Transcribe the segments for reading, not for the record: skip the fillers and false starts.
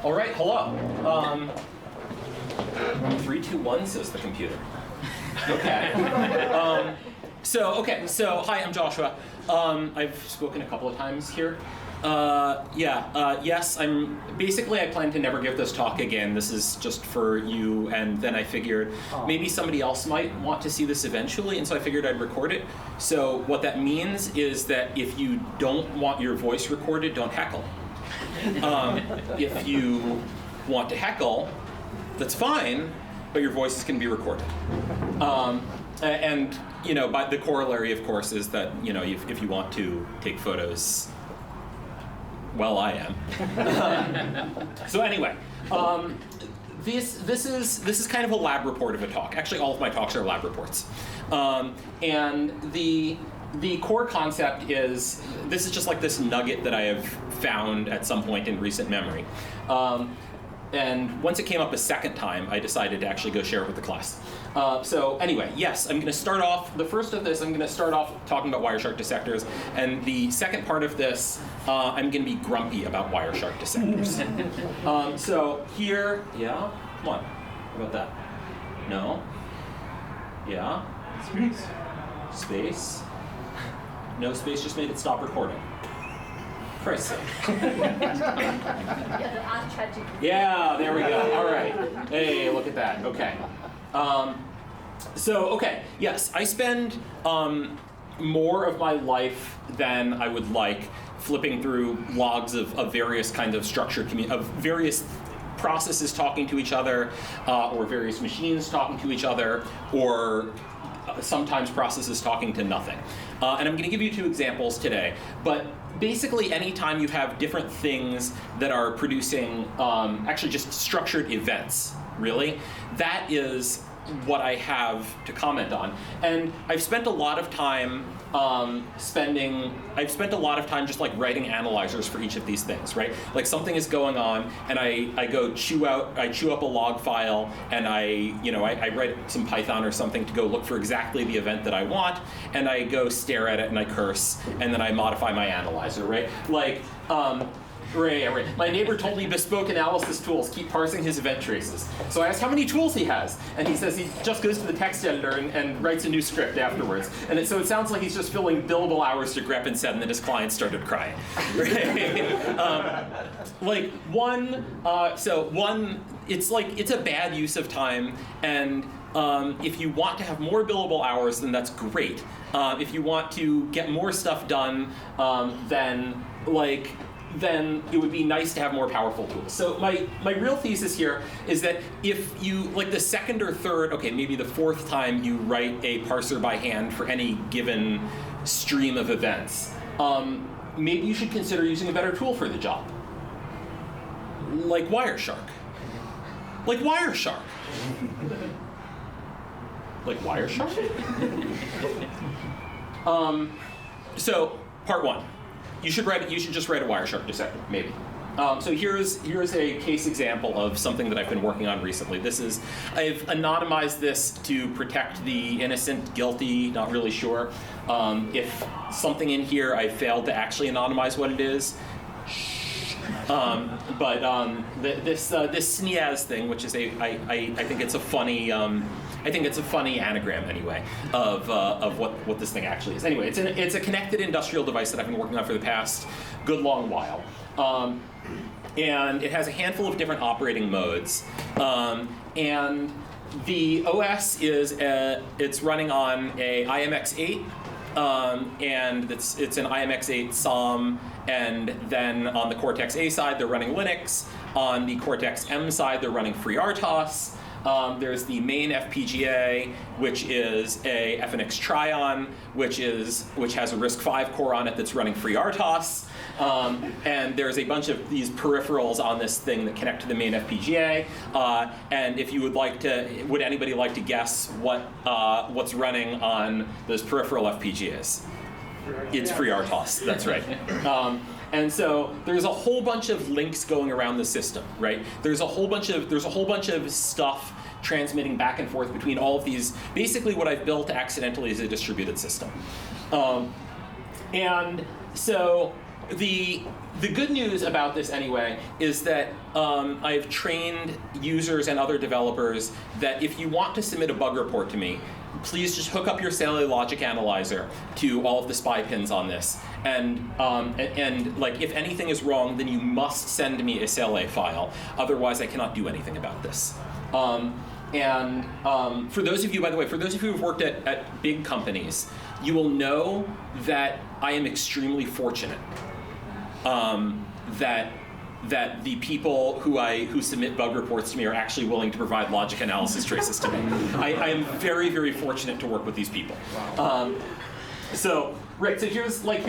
All right, hello. 3, 2, 1 says the computer. Okay. So hi, I'm Joshua. I've spoken a couple of times here. Yes, I plan to never give this talk again. This is just for you, and then I figured maybe somebody else might want to see this eventually, and so I figured I'd record it. So what that means is that if you don't want your voice recorded, don't heckle. If you want to heckle, that's fine, but your voice is going to be recorded. And but the corollary, of course, is that if you want to take photos, well, I am. So anyway, this is kind of a lab report of a talk. Actually, all of my talks are lab reports, and the core concept is, this is just like this nugget that I have found at some point in recent memory. And once it came up a second time, I decided to actually go share it with the class. So anyway, yes, I'm going to start off, the first of this, I'm going to start off talking about Wireshark Dissectors. And the second part of this, I'm going to be grumpy about Wireshark Dissectors. So here, yeah, come on, how about that? No? Yeah? Space? No space just made it stop recording. Christ's sake. Yeah, there we go. All right. Hey, look at that. Okay. Yes, I spend more of my life than I would like flipping through logs of various kinds of structured of various processes talking to each other, or various machines talking to each other, or sometimes processes talking to nothing. And I'm going to give you 2 examples today. But basically, anytime you have different things that are producing actually just structured events, really, that is what I have to comment on. And I've spent a lot of time just like writing analyzers for each of these things, right? Like something is going on, and I go chew up a log file, and I write some Python or something to go look for exactly the event that I want, and I go stare at it and I curse, and then I modify my analyzer, right? Like, Right. My neighbor told me bespoke analysis tools keep parsing his event traces. So I asked how many tools he has, and he says he just goes to the text editor and writes a new script afterwards. And so it sounds like he's just filling billable hours to grep and set, and then his client started crying. Right? It's a bad use of time, and if you want to have more billable hours, then that's great. If you want to get more stuff done, then it would be nice to have more powerful tools. So my real thesis here is that if you, like the second or third, okay, maybe the 4th time you write a parser by hand for any given stream of events, maybe you should consider using a better tool for the job. Like Wireshark. Like Wireshark. Like Wireshark? So, part 1. You should just write a Wireshark dissector, maybe. So here's a case example of something that I've been working on recently. I've anonymized this to protect the innocent, guilty, not really sure. If something in here I failed to actually anonymize what it is, this SNIAS thing, which is I think it's a funny anagram anyway of what this thing actually is. Anyway, it's a connected industrial device that I've been working on for the past good long while, and it has a handful of different operating modes, and the OS is it's running on a IMX8. And it's an IMX8 SOM, and then on the Cortex-A side, they're running Linux. On the Cortex-M side, they're running FreeRTOS. There's the main FPGA, which is a FNX Trion, which has a RISC-V core on it that's running FreeRTOS. And there's a bunch of these peripherals on this thing that connect to the main FPGA. And if you would anybody like to guess what's running on those peripheral FPGAs? It's FreeRTOS, that's right. And so there's a whole bunch of links going around the system, right? There's a whole bunch of stuff transmitting back and forth between all of these. Basically, what I've built accidentally is a distributed system. And so the good news about this anyway is that I've trained users and other developers that if you want to submit a bug report to me, please just hook up your Sally logic analyzer to all of the spy pins on this. And like if anything is wrong, then you must send me a Sally file. Otherwise, I cannot do anything about this. For those of you, by the way, for those of you who've worked at big companies, you will know that I am extremely fortunate that the people who submit bug reports to me are actually willing to provide logic analysis traces to me. I am very, very fortunate to work with these people. So here's like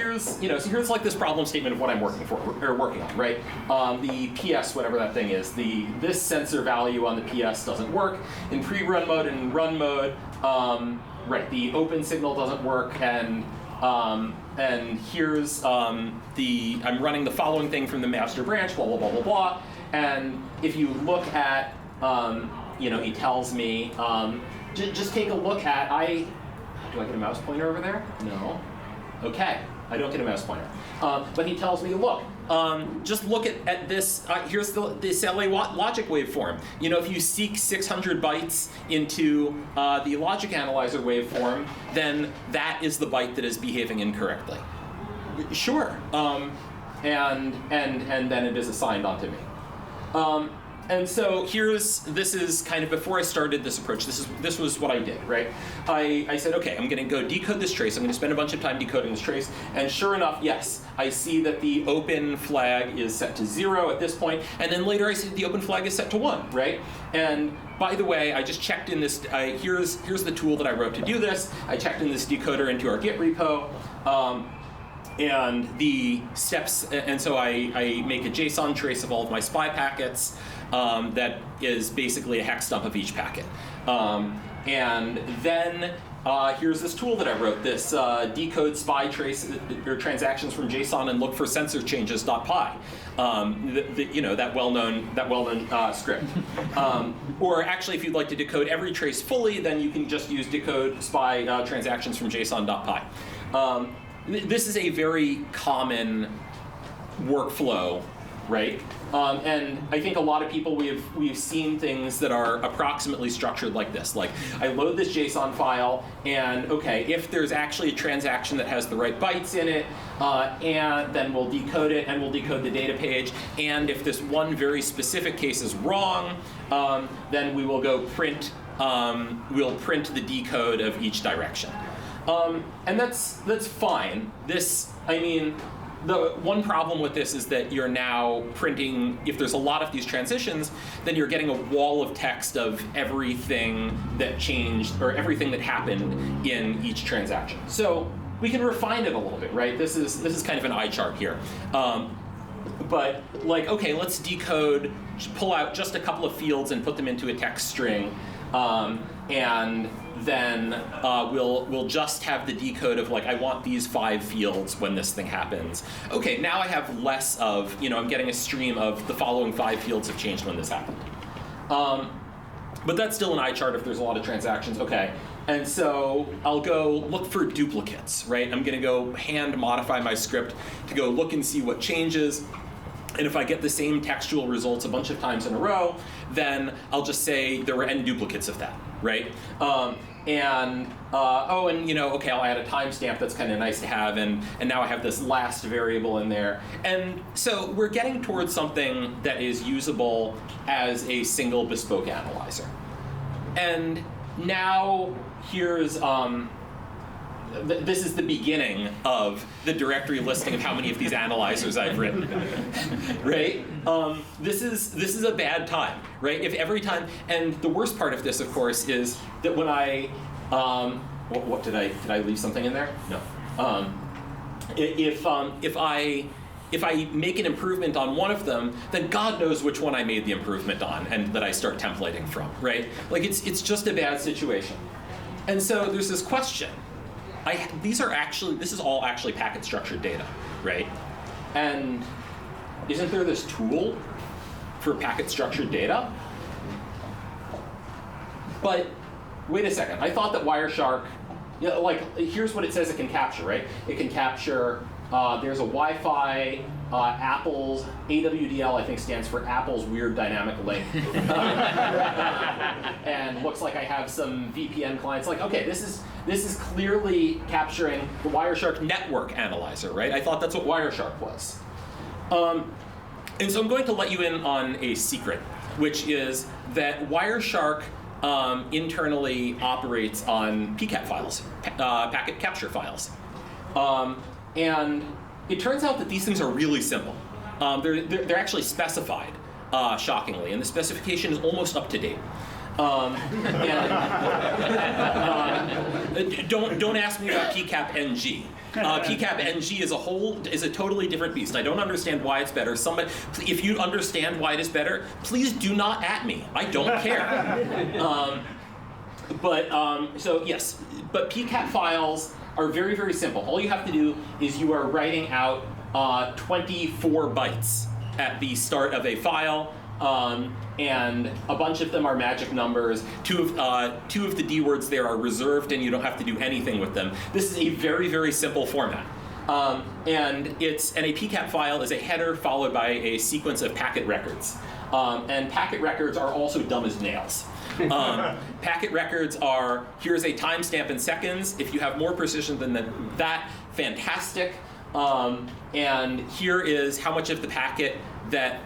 this problem statement of what I'm working on, right? The PS, whatever that thing is, this sensor value on the PS doesn't work in pre-run mode and in run mode. The open signal doesn't work, and here's I'm running the following thing from the master branch, blah blah blah blah blah. And if you look at, he tells me, just take a look at. Do I get a mouse pointer over there? No. Okay, I don't get a mouse pointer. But he tells me, look, just look at this. Here's the Sally logic waveform. If you seek 600 bytes into the logic analyzer waveform, then that is the byte that is behaving incorrectly. Sure. And then it is assigned onto me. And so this is kind of before I started this approach. This was what I did, right? I said, okay, I'm going to go decode this trace. I'm going to spend a bunch of time decoding this trace. And sure enough, yes, I see that the open flag is set to 0 at this point, and then later I see that the open flag is set to 1, right? And by the way, I just checked in this. Here's the tool that I wrote to do this. I checked in this decoder into our Git repo. And the steps, and so I make a JSON trace of all of my spy packets that is basically a hex dump of each packet. And then here's this tool that I wrote, this decode spy trace or transactions from JSON and look for sensor changes.py. That well-known script. Or actually, if you'd like to decode every trace fully, then you can just use decode spy transactions from JSON.py. This is a very common workflow, right? And I think a lot of people, we've seen things that are approximately structured like this. Like, I load this JSON file, and okay, if there's actually a transaction that has the right bytes in it, and then we'll decode it, and we'll decode the data page. And if this one very specific case is wrong, then we will go print. We'll print the decode of each direction. And that's fine. The one problem with this is that you're now printing, if there's a lot of these transitions, then you're getting a wall of text of everything that changed or everything that happened in each transaction. So we can refine it a little bit, right? This is kind of an eye chart here. But like, okay, let's decode, pull out just a couple of fields and put them into a text string. And then we'll just have the decode of like, I want these 5 fields when this thing happens. Okay, now I have less of, I'm getting a stream of the following 5 fields have changed when this happened. But that's still an eye chart if there's a lot of transactions, okay. And so I'll go look for duplicates, right? I'm gonna go hand modify my script to go look and see what changes. And if I get the same textual results a bunch of times in a row, then I'll just say there were n duplicates of that, right? Okay, I'll add a timestamp that's kind of nice to have, and now I have this last variable in there. And so we're getting towards something that is usable as a single bespoke analyzer. And now here's, this is the beginning of the directory listing of how many of these analyzers I've written, right? This is a bad time, right? If every time, and the worst part of this, of course, is that when I, what did I leave something in there? No. If I make an improvement on one of them, then God knows which one I made the improvement on, and that I start templating from, right? Like it's just a bad situation. And so there's this question. This is all actually packet structured data, right? And isn't there this tool for packet structured data? But wait a second, I thought that Wireshark, here's what it says it can capture, right? It can capture There's a Wi-Fi. Apple's AWDL, I think, stands for Apple's Weird Dynamic Link. And looks like I have some VPN clients. Like, okay, this is clearly capturing the Wireshark network analyzer, right? I thought that's what Wireshark was. And so I'm going to let you in on a secret, which is that Wireshark internally operates on PCAP files, packet capture files. And it turns out that these things are really simple. They're actually specified, shockingly, and the specification is almost up to date. Don't ask me about PCAP NG. PCAP NG is a totally different beast. I don't understand why it's better. If you understand why it is better, please do not at me. I don't care. So yes, but PCAP files are very, very simple. All you have to do is you are writing out 24 bytes at the start of a file, and a bunch of them are magic numbers. Two of the D words there are reserved, and you don't have to do anything with them. This is a very, very simple format. And a PCAP file is a header followed by a sequence of packet records. And packet records are also dumb as nails. Packet records are, here's a timestamp in seconds. If you have more precision than that, fantastic. And here is how much of the packet that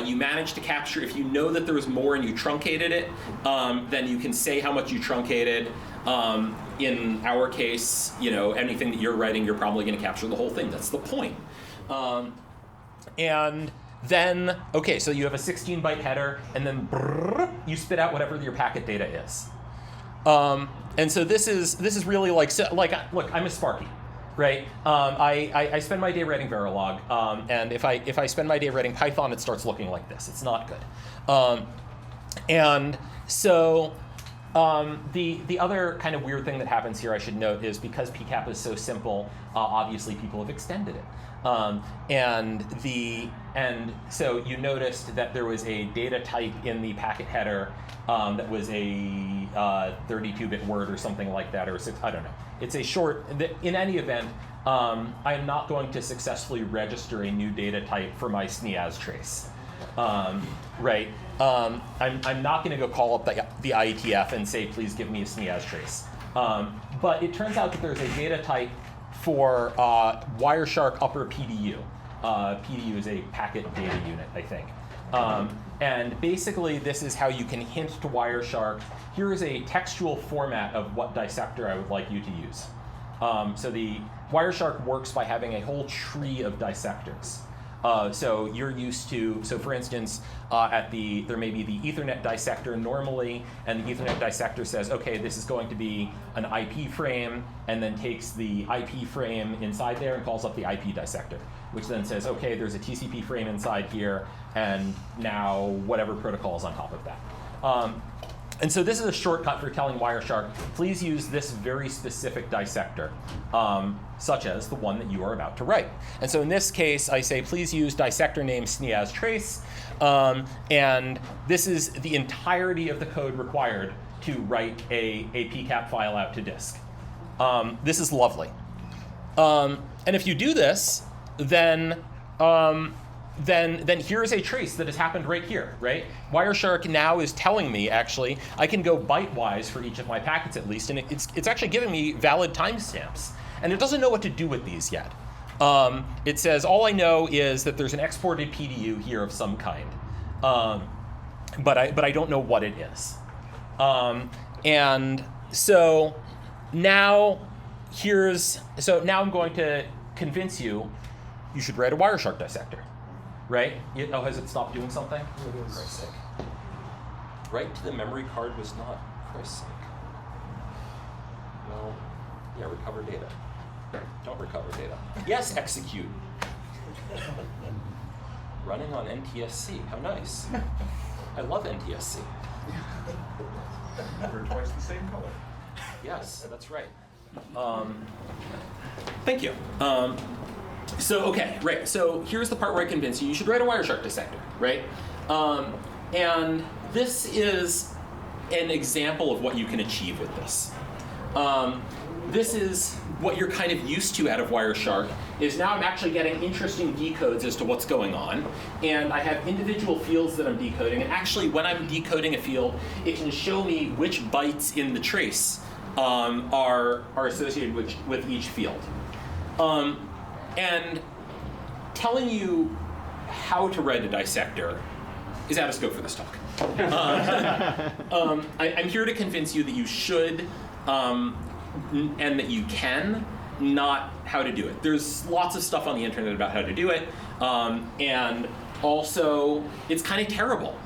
you managed to capture. If you know that there was more and you truncated it, then you can say how much you truncated. In our case, anything that you're writing, you're probably going to capture the whole thing. That's the point. And then, okay, so you have a 16-byte header, and then you spit out whatever your packet data is. And so this is really look, I'm a Sparky, right? I spend my day writing Verilog, and if I spend my day writing Python, it starts looking like this. It's not good. And so the other kind of weird thing that happens here, I should note, is because PCAP is so simple, obviously people have extended it. And so you noticed that there was a data type in the packet header that was a 32-bit word or something like that, or I don't know. It's a short. In any event, I am not going to successfully register a new data type for my SNIAS trace. Right? I'm not going to go call up the IETF and say, please give me a SNIAS trace. But it turns out that there's a data type for Wireshark upper PDU. PDU is a packet data unit, I think. And basically, this is how you can hint to Wireshark. Here is a textual format of what dissector I would like you to use. So the Wireshark works by having a whole tree of dissectors. So you're used to, so for instance, there may be the Ethernet dissector normally, and the Ethernet dissector says, okay, this is going to be an IP frame, and then takes the IP frame inside there and calls up the IP dissector, which then says, okay, there's a TCP frame inside here, and now whatever protocol is on top of that. And so this is a shortcut for telling Wireshark, please use this very specific dissector, such as the one that you are about to write. And so in this case, I say, please use dissector name SNIAS trace, and this is the entirety of the code required to write a PCAP file out to disk. This is lovely. And if you do this, then here is a trace that has happened right here, right? Wireshark now is telling me, actually, I can go byte-wise for each of my packets at least, and it's actually giving me valid timestamps. And it doesn't know what to do with these yet. It says, all I know is that there's an exported PDU here of some kind, but I don't know what it is. And so now I'm going to convince you should write a Wireshark dissector. Right? Has it stopped doing something? It is. Christ's sake. Write to the memory card was not. Christ's sake. Well, yeah, recover data. Don't recover data. Yes, execute. Running on NTSC. How nice. I love NTSC. They're twice the same color. Yes, that's right. Thank you. So, okay, right. So here's the part where I convince you should write a Wireshark dissector, right? And this is an example of what you can achieve with this. this is what you're kind of used to out of Wireshark, is now I'm actually getting interesting decodes as to what's going on. And I have individual fields that I'm decoding. And actually, when I'm decoding a field, it can show me which bytes in the trace are associated with each field. And telling you how to write a dissector is out of scope for this talk. I'm here to convince you that you should and that you can, not how to do it. There's lots of stuff on the internet about how to do it, and also it's kind of terrible.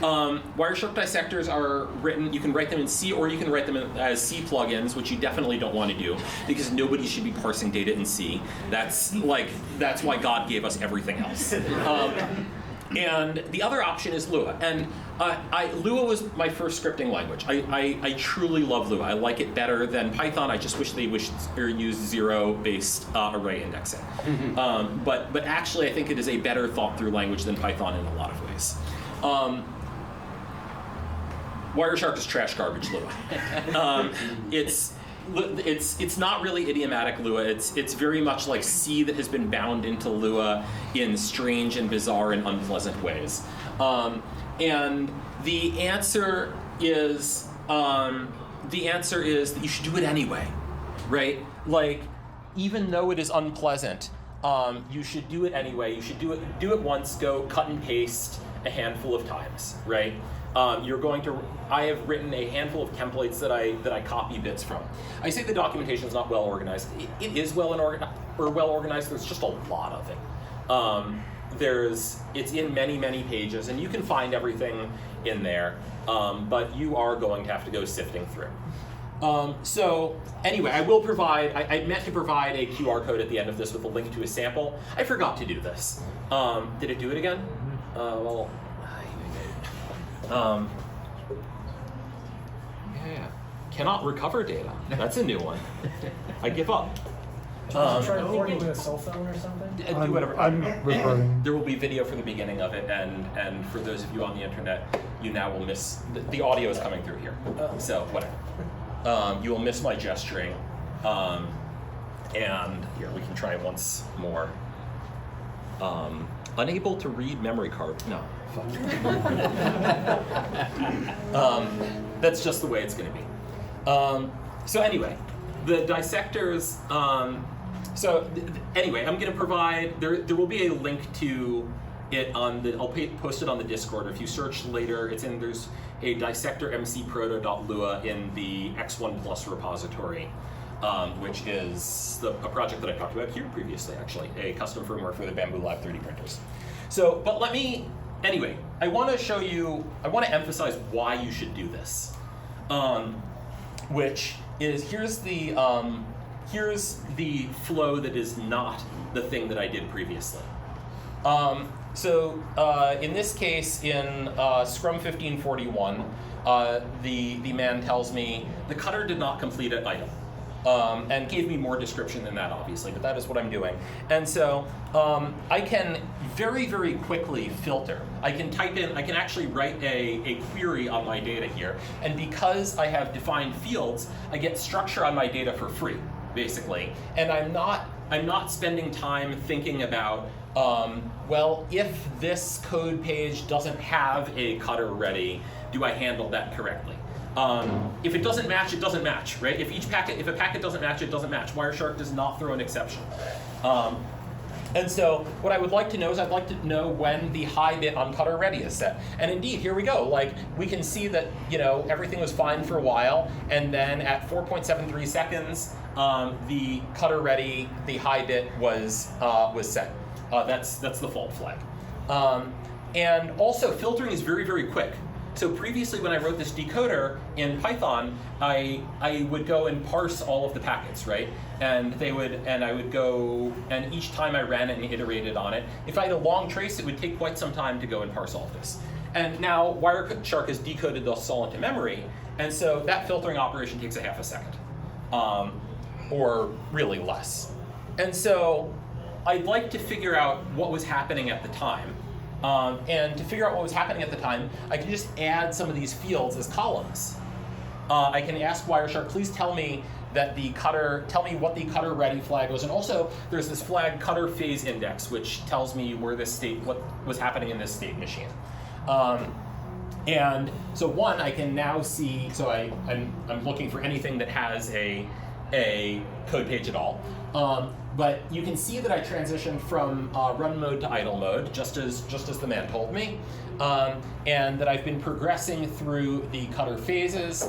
Wireshark dissectors are written, you can write them in C or you can write them as C plugins, which you definitely don't want to do because nobody should be parsing data in C. That's why God gave us everything else. And the other option is Lua. And Lua was my first scripting language. I truly love Lua. I like it better than Python. I just wish they used zero-based array indexing. But actually, I think it is a better thought-through language than Python in a lot of ways. Wireshark is trash garbage Lua. It's not really idiomatic Lua. It's very much like C that has been bound into Lua in strange and bizarre and unpleasant ways. And the answer is that you should do it anyway, right? Like, even though it is unpleasant, you should do it anyway. You should do it once. Go cut and paste a handful of times, right? I have written a handful of templates that I copy bits from. I say the documentation is not well organized. It is well organized. There's just a lot of it. It's in many pages, and you can find everything in there. But you are going to have to go sifting through. So anyway, I will provide. I meant to provide a QR code at the end of this with a link to a sample. I forgot to do this. Did it do it again? Well. Yeah. Cannot recover data. That's a new one. I give up. Try recording with a cell phone or something? Do whatever. I'm recording. There will be video for the beginning of it, and for those of you on the internet, you now will miss the audio is coming through here. So whatever. You will miss my gesturing, and here we can try it once more. Unable to read memory card. No. That's just the way it's going to be. So anyway, the dissectors. Anyway, I'm going to provide. There will be a link to it on the. I'll post it on the Discord. If you search later, there's a dissector mcproto.lua in the X1 Plus repository, which is a project that I talked about here previously. Actually, a custom firmware for the Bamboo Lab 3D printers. So, but let me. Anyway, I want to emphasize why you should do this, which is, here's the flow that is not the thing that I did previously. In this case, in Scrum 1541, the man tells me the cutter did not complete at idle. And gave me more description than that, obviously, but that is what I'm doing. And so I can very quickly filter. I can actually write a query on my data here, and because I have defined fields, I get structure on my data for free, basically. And I'm not spending time thinking about, well, if this code page doesn't have a cutter ready, do I handle that correctly? If it doesn't match, it doesn't match, right? If a packet doesn't match, it doesn't match. Wireshark does not throw an exception. And so what I would like to know is I'd like to know when the high bit on cutter ready is set. And indeed, here we go. Like, we can see that, everything was fine for a while, and then at 4.73 seconds, the cutter ready, the high bit was set. That's the fault flag. And also, filtering is very quick. So previously, when I wrote this decoder in Python, I would go and parse all of the packets, right? And I would go, and each time I ran it and iterated on it, if I had a long trace, it would take quite some time to go and parse all of this. And now Wireshark has decoded this all into memory, and so that filtering operation takes a half a second, or really less. And so I'd like to figure out what was happening at the time. And to figure out what was happening at the time, I can just add some of these fields as columns. I can ask Wireshark, please tell me that the cutter, tell me what the cutter ready flag was, and also there's this flag cutter phase index, which tells me where this state, what was happening in this state machine. And so one, I can now see, so I'm looking for anything that has a code page at all. But you can see that I transitioned from run mode to idle mode, just as the man told me, and that I've been progressing through the cutter phases,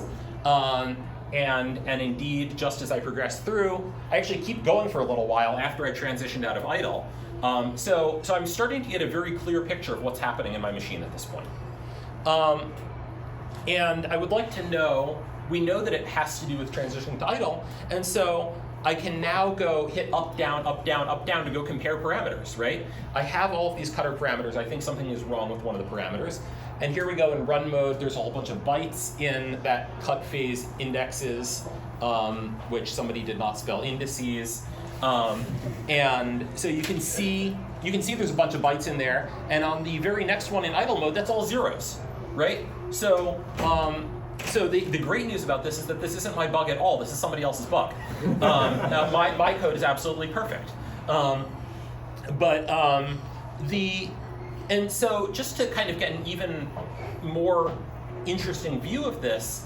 and indeed, just as I progress through, I actually keep going for a little while after I transitioned out of idle. So I'm starting to get a very clear picture of what's happening in my machine at this point. And I would like to know, we know that it has to do with transitioning to idle, and so I can now go hit up, down, up, down, up, down to go compare parameters, right? I have all of these cutter parameters. I think something is wrong with one of the parameters. And here we go in run mode. There's a whole bunch of bytes in that cut phase indexes, which somebody did not spell indices. And so you can see there's a bunch of bytes in there. And on the very next one in idle mode, that's all zeros, right? So the great news about this is that this isn't my bug at all. This is somebody else's bug. My code is absolutely perfect. And so just to kind of get an even more interesting view of this,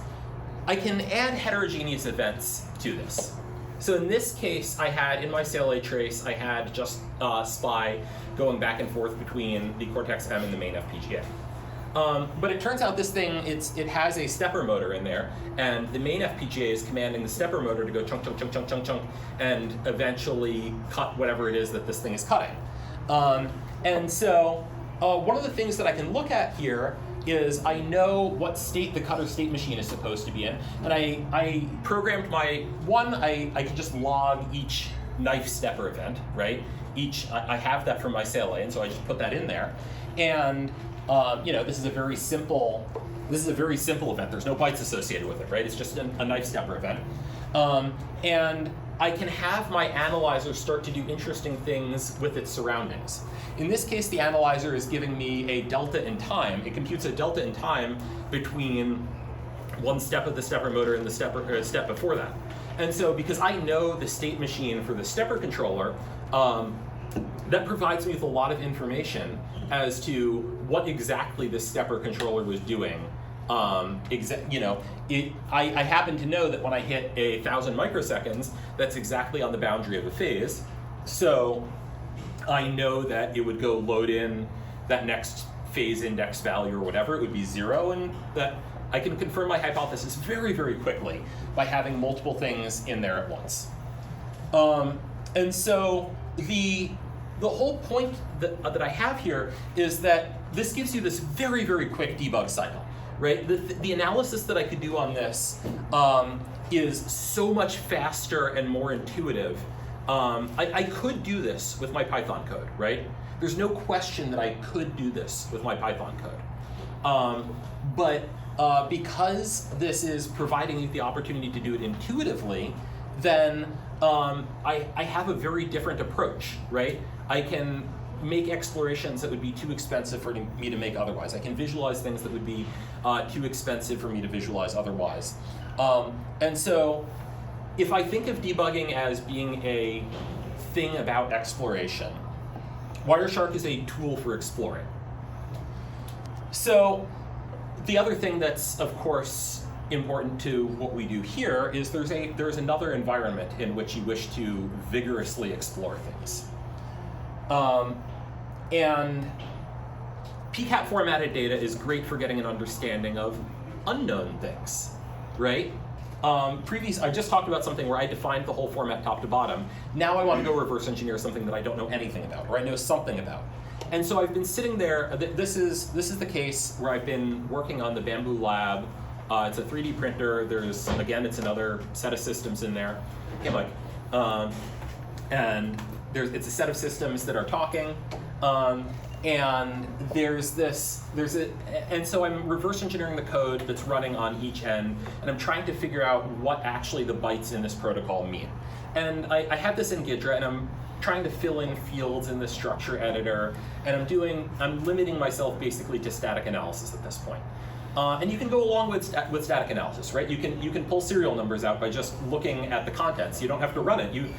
I can add heterogeneous events to this. So in this case, I had, in my CLA trace, I had just SPI going back and forth between the Cortex-M and the main FPGA. But it turns out this thing, it has a stepper motor in there, and the main FPGA is commanding the stepper motor to go chunk, chunk, chunk, chunk, chunk, chunk, and eventually cut whatever it is that this thing is cutting. And so one of the things that I can look at here is I know what state the cutter state machine is supposed to be in, and I programmed I can just log each knife stepper event, right? I have that from my CLA, and so I just put that in there, and this is a very simple event. There's no bytes associated with it, right? It's just a knife stepper event. And I can have my analyzer start to do interesting things with its surroundings. In this case, the analyzer is giving me a delta in time. It computes a delta in time between one step of the stepper motor and the step before that. And so because I know the state machine for the stepper controller, that provides me with a lot of information as to what exactly the stepper controller was doing. I happen to know that when I hit 1,000 microseconds, that's exactly on the boundary of a phase. So I know that it would go load in that next phase index value or whatever. It would be 0, and that I can confirm my hypothesis very, very quickly by having multiple things in there at once. And so the whole point that I have here is that this gives you this very, very quick debug cycle, right? The analysis that I could do on this is so much faster and more intuitive. I could do this with my Python code, right? There's no question that I could do this with my Python code. But because this is providing you the opportunity to do it intuitively, then I have a very different approach, right? I can make explorations that would be too expensive for me to make otherwise. I can visualize things that would be too expensive for me to visualize otherwise. And so if I think of debugging as being a thing about exploration, Wireshark is a tool for exploring. So the other thing that's, of course, important to what we do here is there's another environment in which you wish to vigorously explore things. And PCAP formatted data is great for getting an understanding of unknown things, right? I just talked about something where I defined the whole format top to bottom. Now I want to go reverse engineer something that I don't know anything about, or I know something about. And so I've been sitting there. This is the case where I've been working on the Bamboo Lab. It's a 3D printer. It's another set of systems in there. Hey, Mike. And it's a set of systems that are talking. And and so I'm reverse engineering the code that's running on each end, and I'm trying to figure out what actually the bytes in this protocol mean. And I have this in Ghidra, and I'm trying to fill in fields in the structure editor, and I'm limiting myself basically to static analysis at this point. And you can go along with static analysis, right? You can pull serial numbers out by just looking at the contents. You don't have to run it. You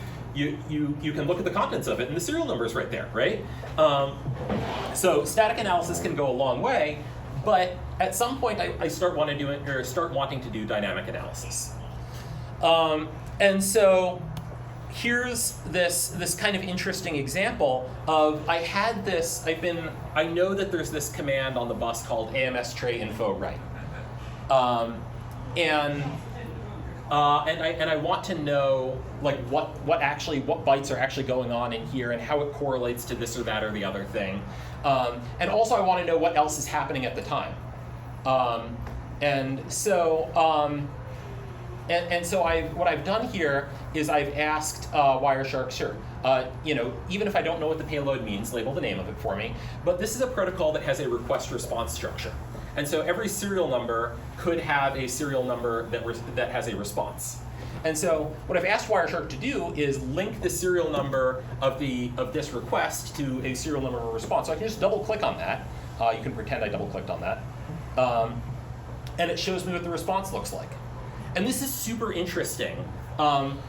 can look at the contents of it, and the serial number is right there, right? So static analysis can go a long way, but at some point I start wanting to do dynamic analysis. And so here's this kind of interesting example of I know that there's this command on the bus called AMS tray info write. And I want to know like what bytes are actually going on in here and how it correlates to this or that or the other thing. And also I want to know what else is happening at the time. What I've done here is I've asked Wireshark, sure, even if I don't know what the payload means, label the name of it for me. But this is a protocol that has a request-response structure. And so every serial number could have a serial number that has a response. And so what I've asked Wireshark to do is link the serial number of this request to a serial number of a response. So I can just double-click on that. You can pretend I double-clicked on that. And it shows me what the response looks like. And this is super interesting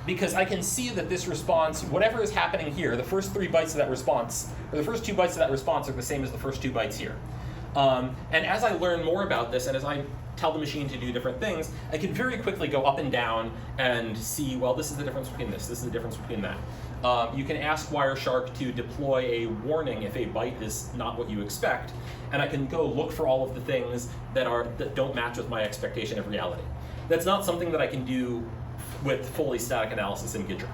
because I can see that this response, whatever is happening here, the first 3 bytes of that response, or the first 2 bytes of that response are the same as the first 2 bytes here. And as I learn more about this, and as I tell the machine to do different things, I can very quickly go up and down and see, well, this is the difference between this is the difference between that. You can ask Wireshark to deploy a warning if a byte is not what you expect, and I can go look for all of the things that don't match with my expectation of reality. That's not something that I can do with fully static analysis in Gidra.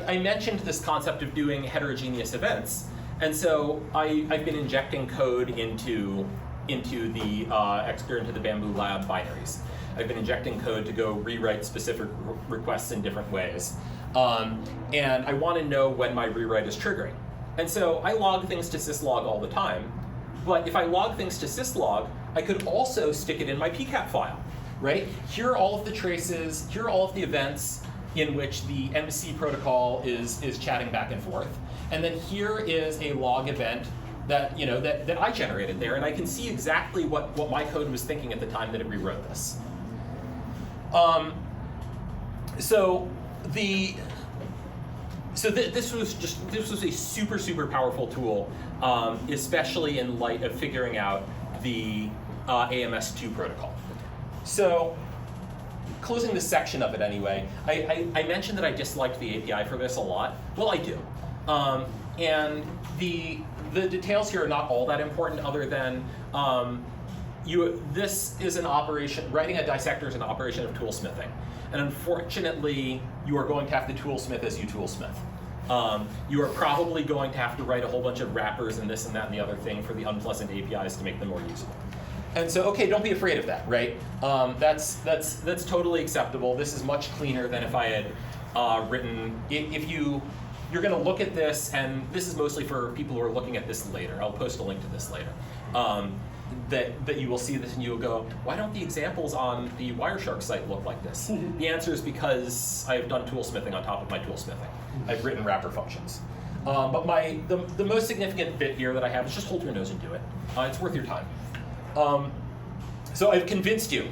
I mentioned this concept of doing heterogeneous events, and so I've been injecting code into the Bamboo Lab binaries. I've been injecting code to go rewrite specific requests in different ways, and I want to know when my rewrite is triggering. And so I log things to syslog all the time. But if I log things to syslog, I could also stick it in my PCAP file, right? Here are all of the traces, here are all of the events in which the MC protocol is chatting back and forth. And then here is a log event that I generated there, and I can see exactly what my code was thinking at the time that it rewrote this. This was a super powerful tool, especially in light of figuring out the AMS2 protocol. So, closing this section of it anyway, I mentioned that I disliked the API for this a lot. Well, I do, and the details here are not all that important, other than this is an operation. Writing a dissector is an operation of toolsmithing. And unfortunately, you are going to have to toolsmith as you toolsmith. You are probably going to have to write a whole bunch of wrappers and this and that and the other thing for the unpleasant APIs to make them more usable. And so, okay, don't be afraid of that, right? That's totally acceptable. This is much cleaner than if I had written. If you're going to look at this, and this is mostly for people who are looking at this later. I'll post a link to this later. That you will see this and you will go, why don't the examples on the Wireshark site look like this? The answer is because I've done toolsmithing on top of my toolsmithing. I've written wrapper functions. But the most significant bit here that I have is just hold your nose and do it. It's worth your time. So I've convinced you.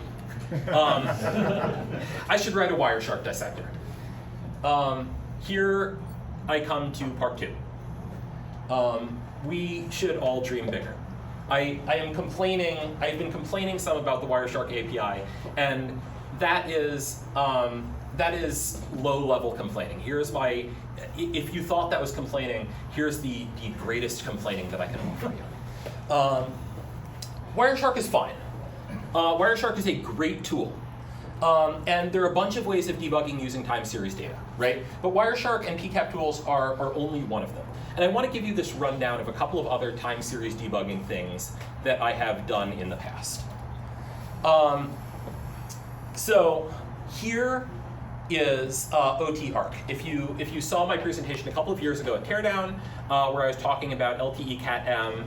I should write a Wireshark dissector. Here I come to part 2. We should all dream bigger. I've been complaining some about the Wireshark API, and that is low-level complaining. If you thought that was complaining, here's the greatest complaining that I can offer you. Wireshark is fine. Wireshark is a great tool. And there are a bunch of ways of debugging using time series data, right? But Wireshark and PCAP tools are only one of them. And I want to give you this rundown of a couple of other time series debugging things that I have done in the past. So here is OT-arc. If you saw my presentation a couple of years ago at Teardown, where I was talking about LTE Cat-M,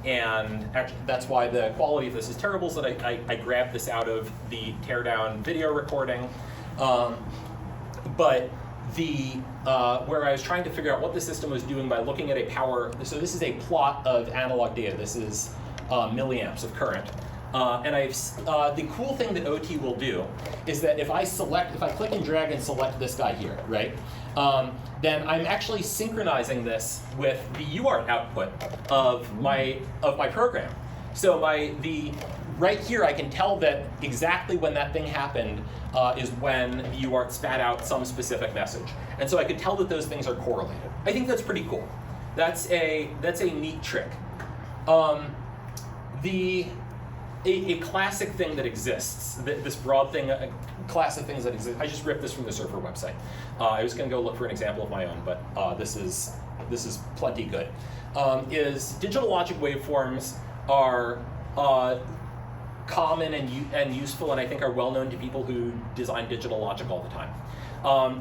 and actually that's why the quality of this is terrible, so that I grabbed this out of the Teardown video recording. But where I was trying to figure out what the system was doing by looking at a power. So this is a plot of analog data. This is milliamps of current. And the cool thing that OT will do is that if I click and drag and select this guy here, right? Then I'm actually synchronizing this with the UART output of my program. So right here I can tell that exactly when that thing happened is when the UART spat out some specific message. And so I could tell that those things are correlated. I think that's pretty cool. That's a neat trick. A classic thing that exists, this broad thing, a class of things that exist. I just ripped this from the Surfer website. I was going to go look for an example of my own, but this is plenty good. Is digital logic waveforms are common and useful, and I think are well known to people who design digital logic all the time.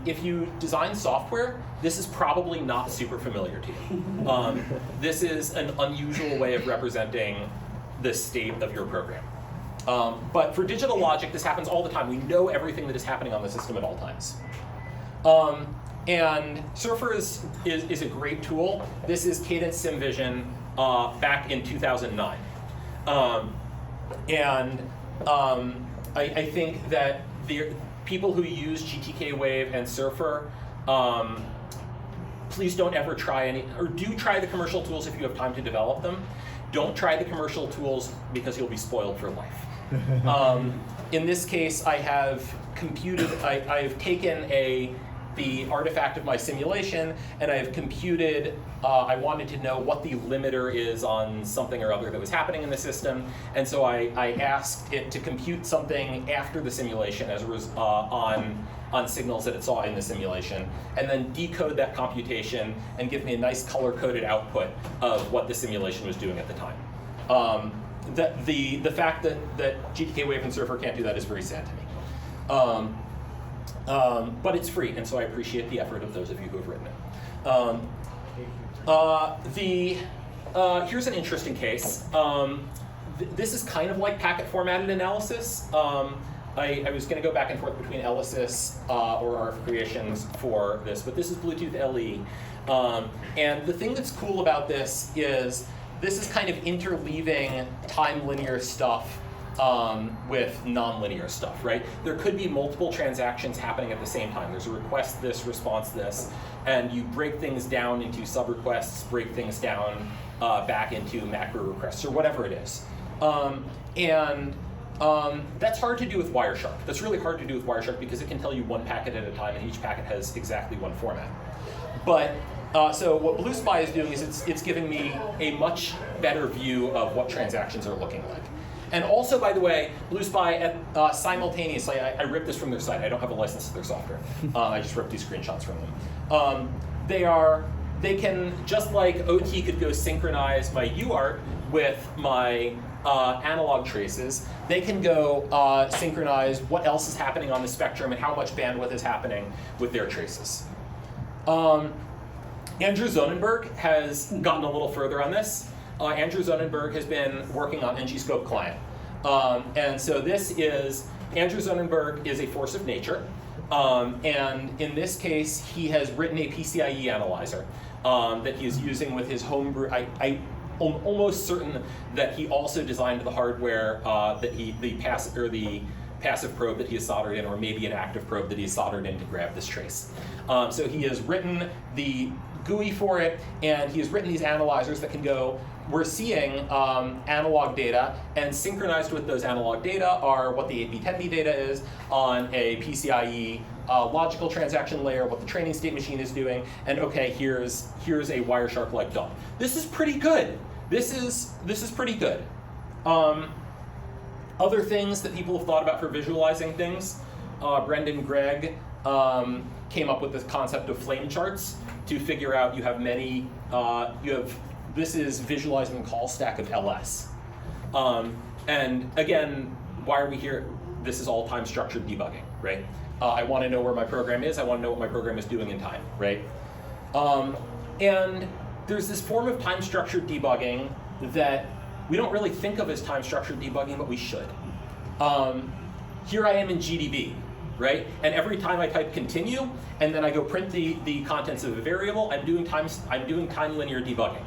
If you design software, this is probably not super familiar to you. This is an unusual way of representing the state of your program. But for digital logic, this happens all the time. We know everything that is happening on the system at all times. And Surfer is a great tool. This is Cadence SimVision back in 2009. I think that the people who use GTK Wave and Surfer, please don't ever try do try the commercial tools if you have time to develop them. Don't try the commercial tools because you'll be spoiled for life. In this case, I have I've taken the artifact of my simulation, and I've computed, I wanted to know what the limiter is on something or other that was happening in the system, and so I asked it to compute something after the simulation as on signals that it saw in the simulation, and then decode that computation and give me a nice color-coded output of what the simulation was doing at the time. The fact that GTK Wave and Surfer can't do that is very sad to me. But it's free, and so I appreciate the effort of those of you who have written it. Here's an interesting case. This is kind of like packet formatted analysis. I was going to go back and forth between ELYSIS or RF Creations for this, but this is Bluetooth LE. And the thing that's cool about this is kind of interleaving time linear stuff with non-linear stuff, right? There could be multiple transactions happening at the same time. There's a request this, response this, and you break things down into sub-requests, break things down back into macro requests, or whatever it is. That's hard to do with Wireshark. That's really hard to do with Wireshark because it can tell you one packet at a time, and each packet has exactly one format. But so what BlueSpy is doing is it's giving me a much better view of what transactions are looking like. And also, by the way, BlueSpy simultaneously, I ripped this from their site. I don't have a license to their software. I just ripped these screenshots from them. They can, just like OT could go synchronize my UART with my analog traces, they can go synchronize what else is happening on the spectrum and how much bandwidth is happening with their traces. Andrew Zonenberg has gotten a little further on this. Andrew Zonenberg has been working on ng-scope client. And so Andrew Zonenberg is a force of nature. And in this case, he has written a PCIe analyzer that he is using with his homebrew. I'm almost certain that he also designed the hardware the passive probe that he has soldered in, or maybe an active probe that he has soldered in to grab this trace. So he has written the GUI for it, and he has written these analyzers that can go, we're seeing analog data, and synchronized with those analog data are what the 8B10B data is on a PCIe logical transaction layer, what the training state machine is doing, and okay, here's a Wireshark-like dump. This is pretty good. This is pretty good. Other things that people have thought about for visualizing things, Brendan Gregg came up with this concept of flame charts to figure out this is visualizing the call stack of LS. And again, why are we here? This is all time structured debugging, right? I want to know where my program is. I want to know what my program is doing in time, right? And there's this form of time structured debugging that we don't really think of as time structured debugging, but we should. Here I am in GDB. right? And every time I type continue, and then I go print the contents of a variable, I'm doing time linear debugging,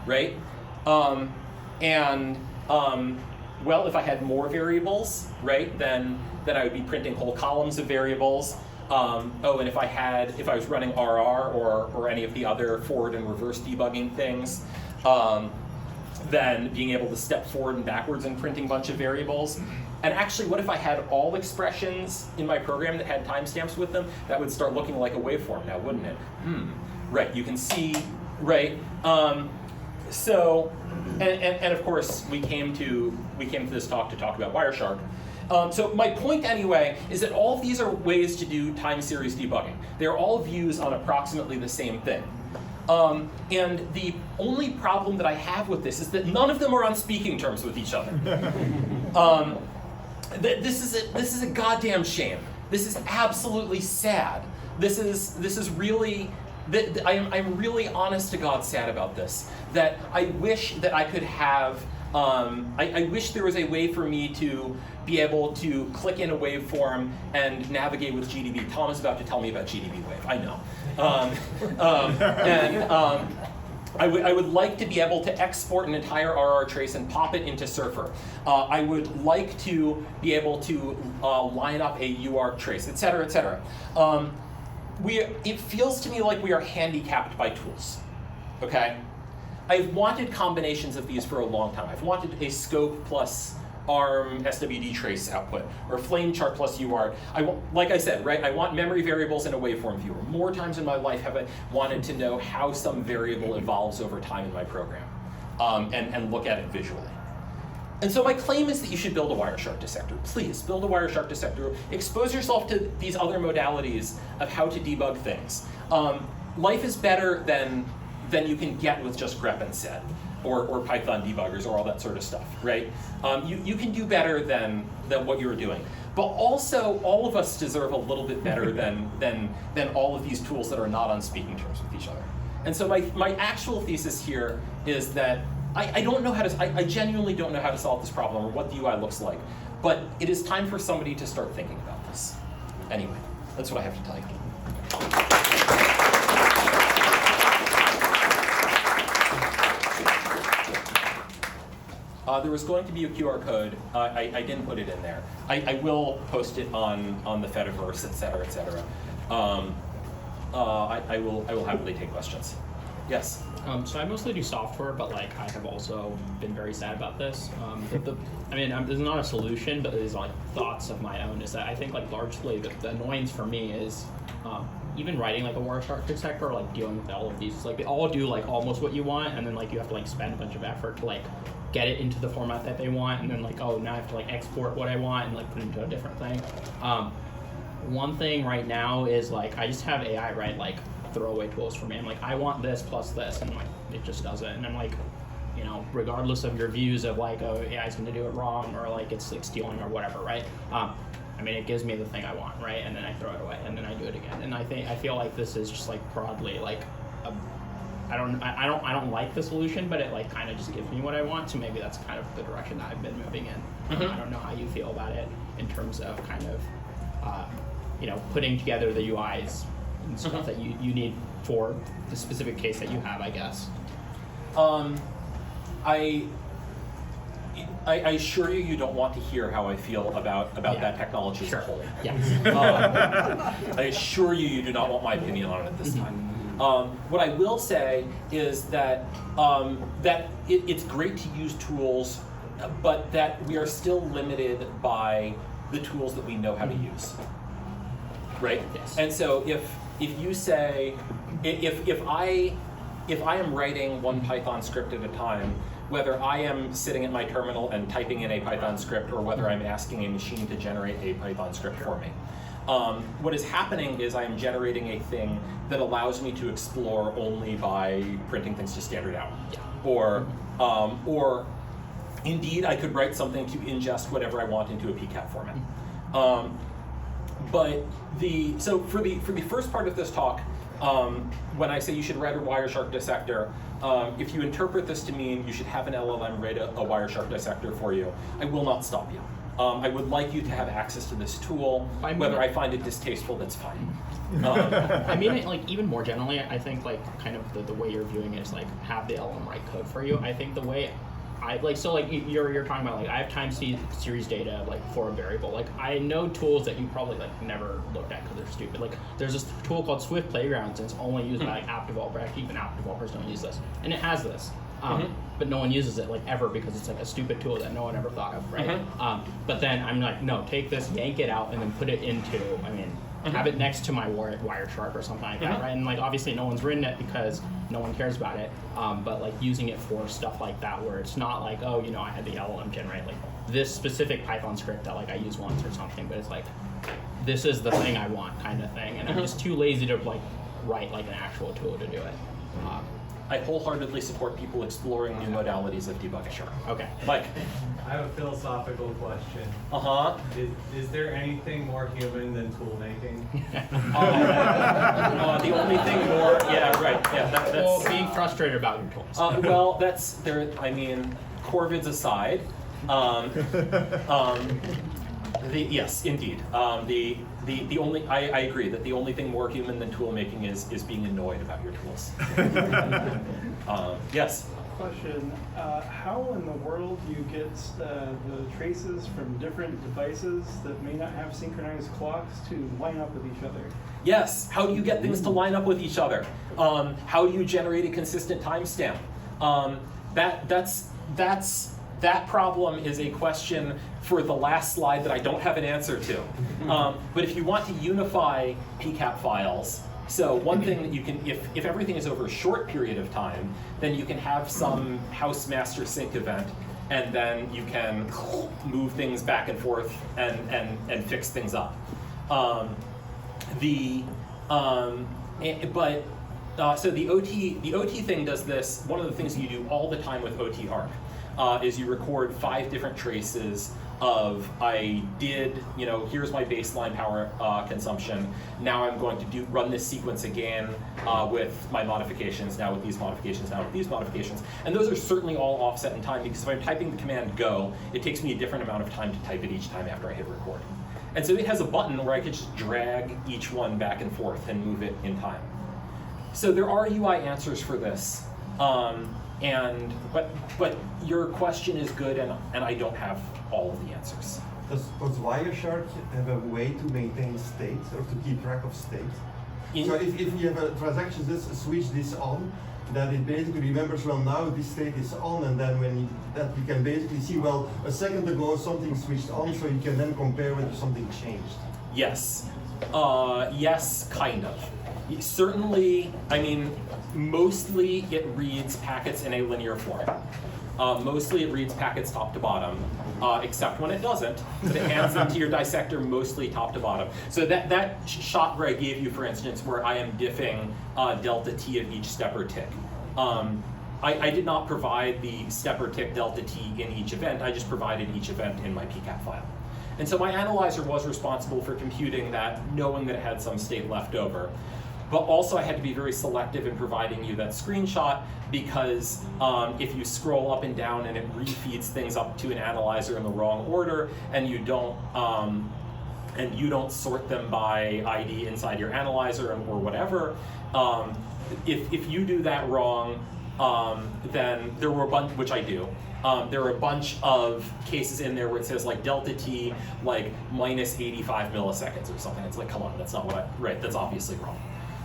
right? Well, if I had more variables, right, then I would be printing whole columns of variables. And if I was running RR or any of the other forward and reverse debugging things, then being able to step forward and backwards and printing a bunch of variables. And actually, what if I had all expressions in my program that had timestamps with them? That would start looking like a waveform now, wouldn't it? Right, you can see, right? And of course, we came to this talk to talk about Wireshark. So my point anyway is that all of these are ways to do time series debugging. They're all views on approximately the same thing. And the only problem that I have with this is that none of them are on speaking terms with each other. This is a goddamn shame. This is absolutely sad. This is really. I'm really honest to God sad about this. That I wish that I could have. I wish there was a way for me to be able to click in a waveform and navigate with GDB. Tom is about to tell me about GDB Wave. I know. I would like to be able to export an entire RR trace and pop it into Surfer. I would like to be able to line up a UART trace, et cetera, et cetera. It feels to me like we are handicapped by tools, okay? I've wanted combinations of these for a long time. I've wanted a scope plus ARM SWD trace output, or flame chart plus UART. Like I said, right, I want memory variables in a waveform viewer. More times in my life have I wanted to know how some variable evolves over time in my program, and look at it visually. And so my claim is that you should build a Wireshark dissector. Please, build a Wireshark dissector. Expose yourself to these other modalities of how to debug things. Life is better than you can get with just grep and sed, or Python debuggers, or all that sort of stuff, right? You can do better than what you're doing. But also, all of us deserve a little bit better than all of these tools that are not on speaking terms with each other. And so my actual thesis here is that I don't know how to, I genuinely don't know how to solve this problem or what the UI looks like, but it is time for somebody to start thinking about this. Anyway, that's what I have to tell you. There was going to be a QR code. I didn't put it in there. I will post it on the Fediverse, et cetera, et cetera. I will happily take questions. Yes? So I mostly do software, but like I have also been very sad about this. There's not a solution, but there's like thoughts of my own. Is that I think like largely the annoyance for me is even writing like a Wireshark dissector, or like dealing with all of these. Like they all do like almost what you want, and then like you have to like spend a bunch of effort to like get it into the format that they want, and then like now I have to like export what I want and like put it into a different thing. One thing right now is like I just have AI write like throwaway tools for me. I'm like, I want this plus this, and like it just does it. And I'm like, regardless of your views of like, oh, AI's going to do it wrong, or like it's like stealing or whatever, right? It gives me the thing I want, right? And then I throw it away, and then I do it again. And I feel like this is just like broadly like I don't like the solution, but it like kind of just gives me what I want. So maybe that's kind of the direction that I've been moving in. I don't know how you feel about it in terms of kind of putting together the UIs and stuff that you need for the specific case that you have, I guess. I assure you don't want to hear how I feel about that technology as a whole. Yes. I assure you do not want my opinion on it at this time. What I will say is that it's great to use tools, but that we are still limited by the tools that we know how to use, right? Yes. And so if you say, if I am writing one Python script at a time, whether I am sitting at my terminal and typing in a Python script, or whether I'm asking a machine to generate a Python script for me, what is happening is I am generating a thing that allows me to explore only by printing things to standard out. Yeah. Or indeed, I could write something to ingest whatever I want into a PCAP format. So for the first part of this talk, when I say you should write a Wireshark dissector, if you interpret this to mean you should have an LLM write a Wireshark dissector for you, I will not stop you. I would like you to have access to this tool. Whether I find it distasteful, that's fine. I mean, like, even more generally, I think, like, kind of the way you're viewing it is, like, have the LLM write code for you. I think the way you're talking about, like, I have time series data, like, for a variable. Like, I know tools that you probably, like, never looked at because they're stupid. Like, there's this tool called Swift Playgrounds, and it's only used by, like, app developers. Actually, even app developers don't use this. And it has this. But no one uses it, like, ever, because it's, like, a stupid tool that no one ever thought of, right? But then I'm like, no, take this, yank it out, and then put it into, have it next to my Wireshark or something like that, right? And, like, obviously no one's written it because no one cares about it, but, like, using it for stuff like that where it's not like, oh, I had the LLM generate, like, this specific Python script that, like, I use once or something, but it's like, this is the thing I want kind of thing, and I'm just too lazy to, like, write, like, an actual tool to do it. I wholeheartedly support people exploring new modalities of debugging. Okay. Mike. I have a philosophical question. Is there anything more human than tool making? The only thing more, that's... Well, being frustrated about your tools. Well, that's, Corvids aside, yes, indeed. The only, I agree that the only thing more human than tool making is being annoyed about your tools. Yes? Question, how in the world do you get the traces from different devices that may not have synchronized clocks to line up with each other? Yes, how do you get things to line up with each other? How do you generate a consistent timestamp? That problem is a question for the last slide that I don't have an answer to. But if you want to unify PCAP files, so one thing that you can, if everything is over a short period of time, then you can have some house master sync event, and then you can move things back and forth and fix things up. So the OT thing does this. One of the things you do all the time with OT arc is you record 5 different traces of here's my baseline power consumption. Now I'm going to run this sequence again with my modifications, now with these modifications, now with these modifications. And those are certainly all offset in time, because if I'm typing the command go, it takes me a different amount of time to type it each time after I hit record. And so it has a button where I could just drag each one back and forth and move it in time. So there are UI answers for this. But your question is good, and I don't have all of the answers. Does Wireshark have a way to maintain state or to keep track of state? So if you have a transaction, just switch this on, that it basically remembers, well, now this state is on, and then you can basically see, well, a second ago something switched on, so you can then compare whether something changed. Yes. Yes, kind of. Certainly, mostly it reads packets in a linear form. Mostly it reads packets top to bottom, except when it doesn't. But it hands them to your dissector mostly top to bottom. So that shot where I gave you, for instance, where I am diffing delta t of each step or tick. I did not provide the step or tick delta t in each event. I just provided each event in my PCAP file. And so my analyzer was responsible for computing that, knowing that it had some state left over. But also I had to be very selective in providing you that screenshot, because if you scroll up and down and it refeeds things up to an analyzer in the wrong order, and you don't sort them by ID inside your analyzer or whatever, if you do that wrong, then there were a bunch, which I do. There are a bunch of cases in there where it says like delta t like minus 85 milliseconds or something. It's like, come on, that's not what right, that's obviously wrong.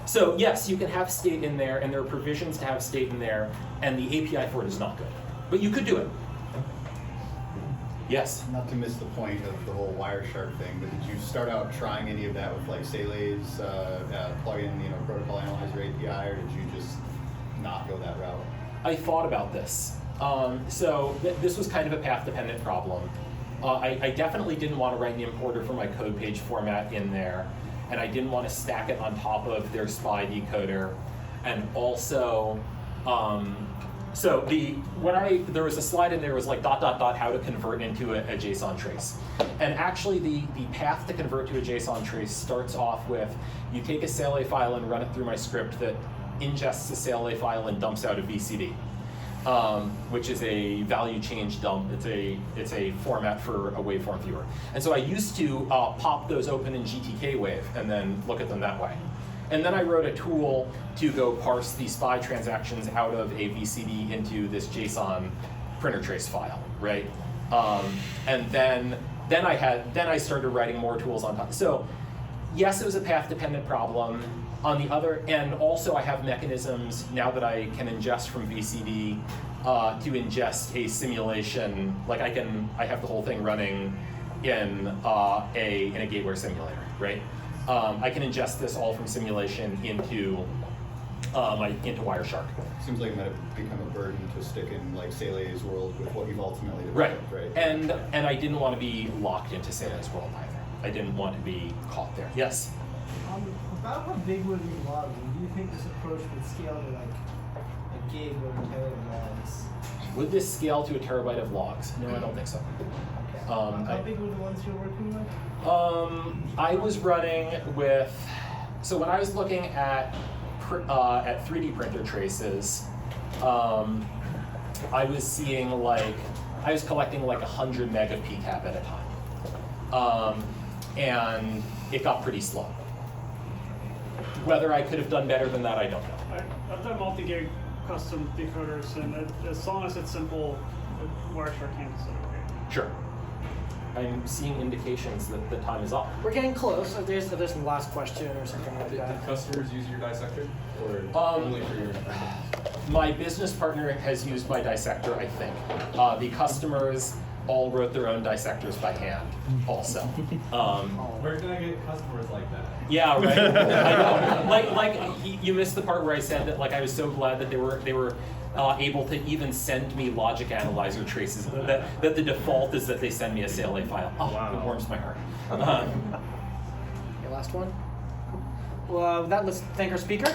So yes, you can have state in there, and there are provisions to have state in there, and the API for it is not good. But you could do it. Yes? Not to miss the point of the whole Wireshark thing, but did you start out trying any of that with like Sale's plugin, protocol analyzer API, or did you just not go that route? I thought about this. This was kind of a path-dependent problem. I definitely didn't want to write the importer for my code page format in there, and I didn't want to stack it on top of their SPI decoder. And also, there was a slide in there was like ... how to convert into a JSON trace. And actually the path to convert to a JSON trace starts off with, you take a SALE file and run it through my script that ingests a SALE file and dumps out a VCD. which is a value change dump. It's a format for a waveform viewer. And so I used to pop those open in GTK Wave and then look at them that way. And then I wrote a tool to go parse the SPI transactions out of a VCD into this JSON printer trace file, right? And then I started writing more tools on top. So yes, it was a path-dependent problem. On the other end, also I have mechanisms now that I can ingest from VCD to ingest a simulation. Like I have the whole thing running in a gateware simulator, right? I can ingest this all from simulation into Wireshark. Seems like it might have become a burden to stick in like Sale's world with what you've ultimately developed, right? And I didn't want to be locked into Sale's world either. I didn't want to be caught there. Yes. About how big would you log? Do you think this approach would scale to like a gig or a terabyte logs? Would this scale to a terabyte of logs? No, I don't think so. Okay. How big were the ones you're working with? I was running with, so when I was looking at 3D printer traces, I was seeing I was collecting like 100 meg of PCAP at a time. And it got pretty slow. Whether I could have done better than that, I don't know. I've done multi-gig custom decoders, and as long as it's simple, Wireshark handles it okay. Sure. I'm seeing indications that the time is up. We're getting close. If there's some last question or something like Did that. customers use your dissector? Or only for your My business partner has used my dissector, I think. The customers all wrote their own dissectors by hand, also. Where can I get customers like that? Yeah, right. I know. You missed the part where I said that I was so glad that they were able to even send me logic analyzer traces. That the default is that they send me a SALE file. Oh, wow. It warms my heart. Okay, last one. Well, with that, let's thank our speaker.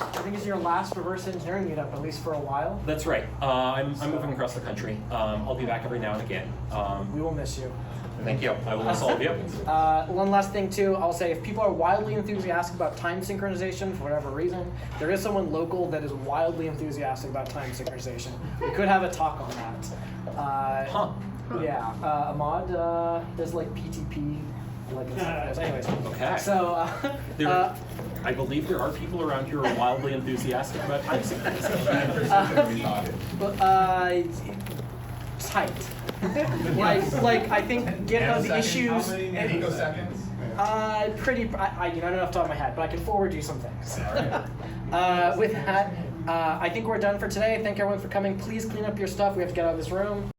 I think it's your last reverse engineering meetup, at least for a while. That's right. I'm moving across the country. I'll be back every now and again. We will miss you. Thank you. I will miss all of you. One last thing too, I'll say if people are wildly enthusiastic about time synchronization for whatever reason, there is someone local that is wildly enthusiastic about time synchronization. We could have a talk on that. Yeah, Ahmad does PTP. Anyways. Okay. So, I believe there are people around here who are wildly enthusiastic about time synchronization. Tight. I think GitHub issues. How many naноseconds? I don't know off the top of my head, but I can forward you some things. With that, I think we're done for today. Thank everyone for coming. Please clean up your stuff. We have to get out of this room.